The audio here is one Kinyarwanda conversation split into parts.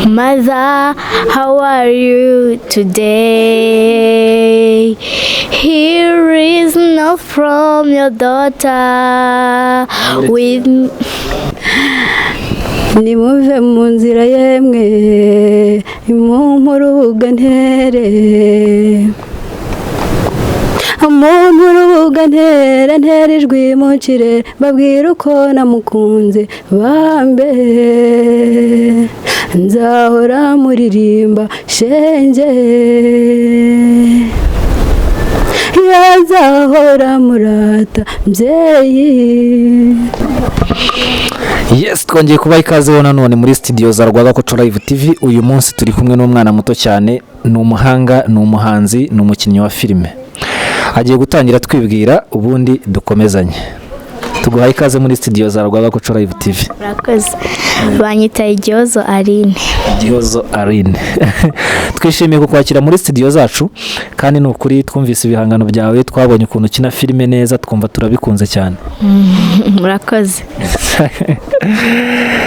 Mother, how are you today? Here is not from your daughter with nimuve mu nzira yemwe impumuruga ntere umuntu ntera ijwi mu kirere babwira uko namukunze bambe nzahora muririmba shenge yazahora murata mubyeyi. Yes, twongeye kubaha ikaze nanone muri studio za Rwagakoco Live TV. Uyu munsi turi kumwe n'umwana muto cyane, ni umuhanga, ni umuhanzi, ni umukinnyi wa filime. Agiye gutangira twibwira ubundi dukomezanye. Tuguhaye ikaze muri studio za Rwagakoco Live TV. Murakoze. Banyita Igihozo Aline. Igihozo Aline. Twishimiye kukwakira muri studio zacu kandi ni ukuri twumvise ibihangano byawe, twabonye ukuntu ukina filime neza, twumva turabikunze cyane. Murakoze.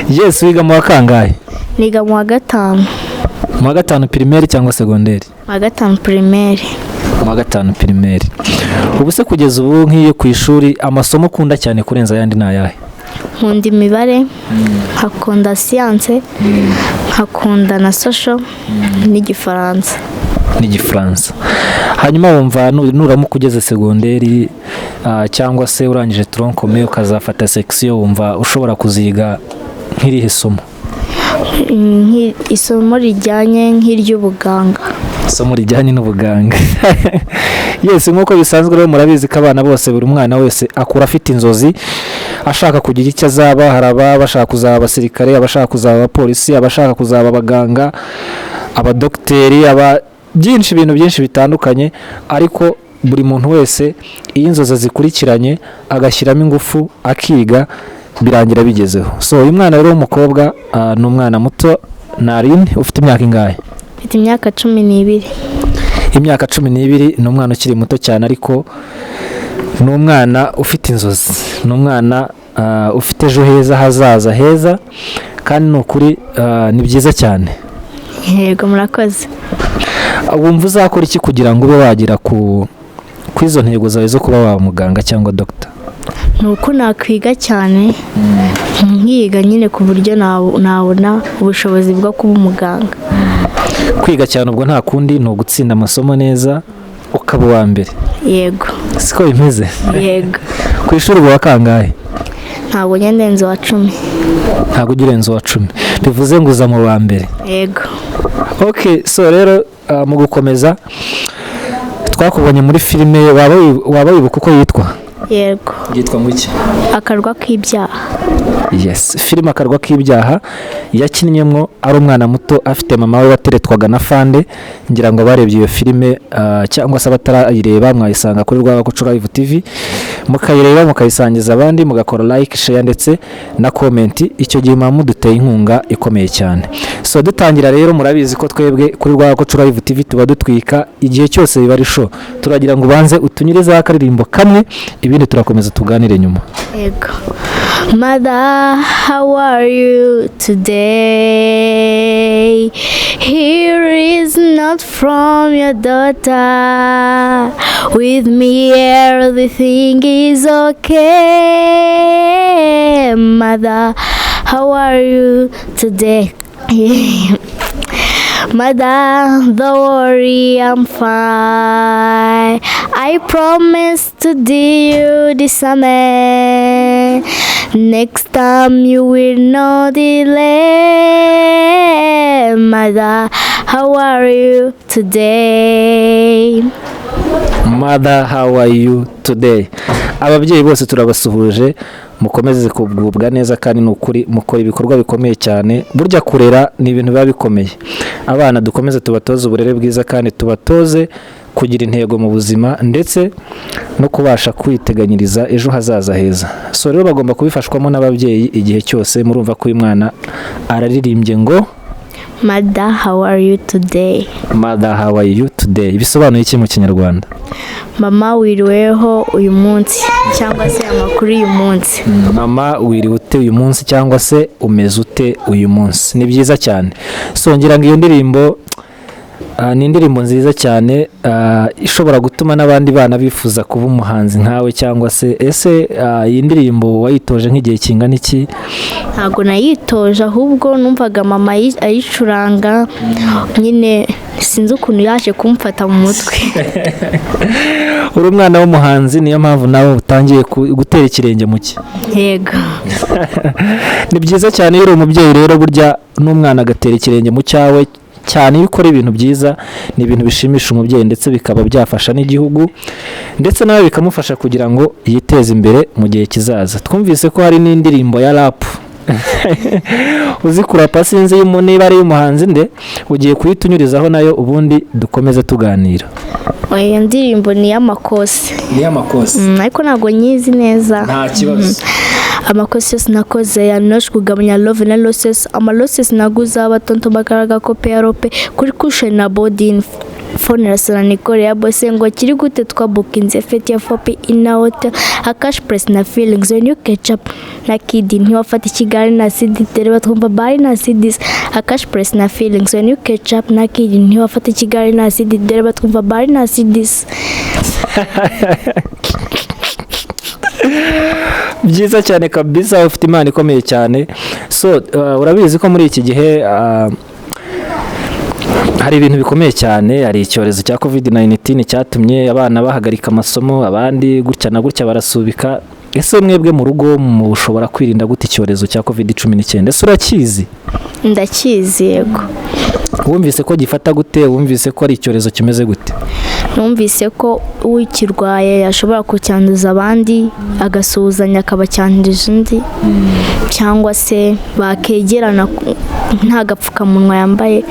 Yes, wiga mu wakangahe? Niga mu wa gatanu. Mu wa gatanu primaire cyangwa secondaire? Mu wa gatanu primaire. Mu wa gatanu primaire. Ubu se kugeza ubu nk'iyo ku ishuri amasomo ukunda cyane kurenza ayandi ni ayahe? Nkunda imibare, nkakunda siyanse, nkakunda na social n'igifaransa. N'igifaransa. Hanyuma wumva nuramuka ugeze secondaire cyangwa se urangije troncome ukazafata section, wumva ushobora kuziga nk'irihe somo? Isomo rijyanye nk'iry'ubuganga. Isomo rijyanye n'ubuganga. Yes, nk'uko bisanzwe rero murabizi ko abana bose, buri mwana wese akura afite inzozi ashaka kugira icyo azaba. Hari abashaka kuzaba abasirikare, abashaka kuzaba abapolisi, abashaka kuzaba abaganga, abadokiteri, ibintu byinshi bitandukanye, ariko buri muntu wese iyo inzozi zikurikiranye agashyiramo ingufu akiga birangira bigezeho. So uyu mwana rero w'umukobwa ni umwana muto, na Aline, ufite imyaka ingahe? Mfite imyaka 12. Imyaka 12. Ni umwana ukiri muto cyane, ariko ni umwana ufite inzozi, ni umwana ufite ejo heza hazaza heza, kandi ni ukuri ni byiza cyane. Yego, murakoze. Wumva uzakora iki kugira ngo ube wagera ku izo ntego zawe zo kuba waba muganga cyangwa doctor? Nuko nakwiga cyane, nkiga nyine ku buryo nabona ubushobozi bwo kuba umuganga. Kwiga cyane ubwo nta kundi, ni ugutsinda amasomo neza ukaba uwa mbere. Yego. Siko bimeze? Yego. Ku ishuri uba wakangahe? Ntabwo ngendenze wa 10. Ntabwo ugirenze wa 10. Bivuze ngo uza mu wa mbere. Yego. Okay, so rero mu gukomeza twakubonye muri filime, waba wibuka uko yitwa? Yego. Yitwa ngwiki? Akarwa k'ibyaha. Yes, filime Akarwa k'ibyaha yakinnyemo ari umwana muto afite mama we wateretwaga na Fande. Ngira ngo barebye iyo filime cyangwa se abatarayireba mwayisanga kuri Rwagakoco Live TV, mukayireba mukayisangiza abandi, mugakora like, share ndetse na comment. Icyo gihe muduteye inkunga ikomeye cyane. So dutangira rero, murabizi ko twebwe kuri Rwagakoco Live TV tuba dutwika igihe cyose biba ari show. Turagira ngo ubanze utunyirize akaririmbo kamwe, ibindi turakomeza tuganire nyuma. Yego. Mother, how are you today? Here is not from your daughter. With me everything is okay. Mother, how are you today? Mother, don't worry, I'm fine. I promise to do you this summer. Next time you will not delay. Mother, how are you today? Mother, how are you today? Ababyeyi bose turabasuhuje, mukomeze kubwubwa neza kandi n'ukuri mukora ibikorwa bikomeye cyane. Burya kurera ni ibintu biba bikomeye. Abana dukomeze tubatoze uburere bwiza kandi tubatoze kugira intego mu buzima ndetse no kubasha kwiteganyiriza ejo hazaza heza. So rero bagomba kubifashwamo n'ababyeyi igihe cyose. Murumva ko uyu mwana araririmbye ngo Mother, how are you today? Mother, how are you today? Bisobanuye iki mu Kinyarwanda? Mama, wiriweho uyu munsi cyangwa se amakuru uyu munsi. Mama, wiriwe ute uyu munsi cyangwa se umeze ute uyu munsi? Ni byiza cyane. So ngira ngo iyo ndirimbo ni indirimbo nziza cyane ishobora gutuma n'abandi bana bifuza kuba umuhanzi nkawe, cyangwa se ese iyi ndirimbo wayitoje nk'igihe kingana iki? Ntabwo nayitoje, ahubwo numvaga mama ayicuranga, nyine sinzi ukuntu yaje kumfata mu mutwe. Uri umwana w'umuhanzi, niyo mpamvu nawe utangiye gutera ikirenge mu cye. Yego. Ni byiza cyane iyo uri umubyeyi rero, burya n'umwana agatera ikirenge mu cyawe, cyane iyo ukora ibintu byiza. Ni ibintu bishimisha umubyeyi ndetse bikaba byafasha n'igihugu, ndetse nawe bikamufasha kugira ngo yiteze imbere mu gihe kizaza. Twumvise ko hari n'indirimbo ya rap uzi kurapa, sinzi niba ari umuhanzi nde, ugiye kuyitunyurizaho nayo ubundi dukomeze tuganira. Iyo ndirimbo ni iy'amakosi. Ni iy'amakosi? Ariko ntabwo nyizi neza. Nta kibazo. Amakosi yose nakoze yanoje kugabanya love na losses. Amalosses naguze abatonto bakaraga ko peyarope kuri kushe na bodin phone rasana nikore ya bose ngo kiri gute twabukinze fete ya fopi ina hotel a cash press na feelings when you catch up na kidi ntiwafata Kigali na CD dere twumva bari na CDs a cash press na feelings when you catch up na kidi ntiwafata Kigali na CD dere twumva bari na CDs. Byiza cyane kabisa, ufite impano ikomeye cyane. So urabizi ko muri iki gihe hari ibintu bikomeye cyane. Hari icyorezo cya COVID-19 cyatumye abana bahagarika amasomo, abandi gutya na gutya barasubika. Ese mwebwe mu rugo mushobora kwirinda gute icyorezo cya COVID-19? Ese urakizi? Ndakizi, yego. Wumvise ko gifata gute? Wumvise ko ari icyorezo kimeze gute? Numvise ko ukirwaye yashobora kucyanduza abandi, agasuhuzanya akabacyanduje undi, cyangwa se bakegerana nta gapfukamunwa yambaye,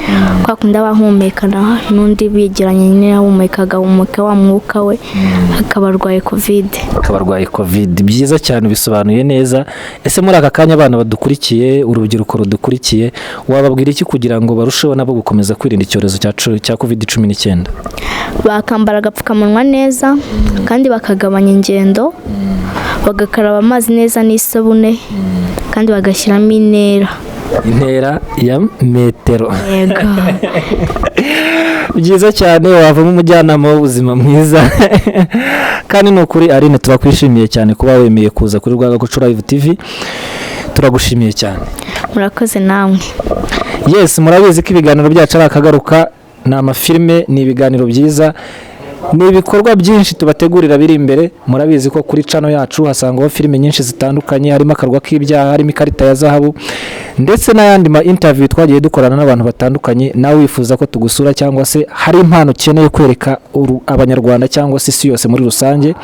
kwa kundi abahumekana n'undi begeranye, nyine ahumekaga umuke wa mwuka we, akaba arwaye COVID. Byiza cyane, bisobanuye neza. Ese muri aka kanya abana badukurikiye, urubyiruko rudukurikiye, wababwira iki kugira ngo barusheho nabo gukomeza kwirinda icyorezo cya COVID-19? Bakambara agapfukamunwa neza kandi bakagabanya ingendo, bagakaraba amazi neza n'isabune, kandi bagashyiramo intera ya metero. Yego. Byiza cyane, wavamo umujyanama w'ubuzima mwiza. Kandi ni ukuri Aline, turakwishimiye cyane kuba wemeye kuza kuri Rwagakoco Live TV. Turagushimiye cyane. Murakoze namwe. Yes, murabizi ko ibiganiro byacu ari akagaruka, ni amafilme, ni ibiganiro byiza, ni ibikorwa byinshi tubategurira biri imbere. Murabizi ko kuri channel yacu hasangaho filime nyinshi zitandukanye, harimo Akarwa k'ibyaha, harimo Ikarita ya zahabu, ndetse n'ayandi ma interview twagiye dukorana n'abantu batandukanye. Nawe wifuza ko tugusura cyangwa se hari impano ukeneye kwereka abanyarwanda cyangwa se isi yose muri rusange,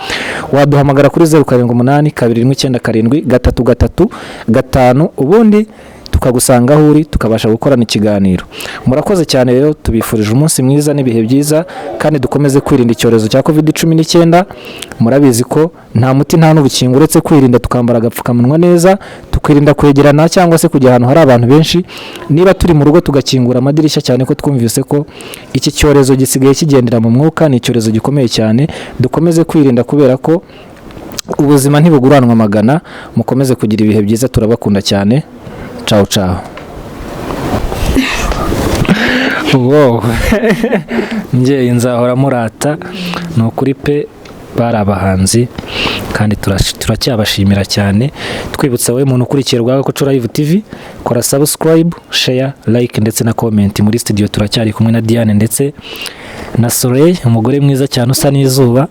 waduhamagara kuri 0782 297 333 ubundi tukagusanga aho uri, tukabasha gukorana ikiganiro. Murakoze cyane rero, tubifurije umunsi mwiza n'ibihe byiza, kandi dukomeze kwirinda icyorezo cya COVID-19. Murabizi ko nta muti nta n'urukingo uretse kwirinda, tukambara agapfukamunwa neza, tukirinda kwegerana cyangwa se kujya ahantu hari abantu benshi. Niba turi mu rugo tugakingura amadirishya, cyane ko twumvise ko iki cyorezo gisigaye kigendera mu mwuka, ni icyorezo gikomeye cyane. Dukomeze kwirinda kubera ko ubuzima ntibuguranwa amagana. Mukomeze kugira ibihe byiza, turabakunda cyane. Ciao ciao. Wow. Nje nzahora murata, ni ukuri pe, bari abahanzi kandi turacyabashimira cyane. Twibutsa wowe muntu ukurikira Rwagakoco Live TV, kora subscribe, share, like ndetse na comment. Muri studio turacyari kumwe na Diane ndetse na Soleil, umugore mwiza cyane usa n'izuba.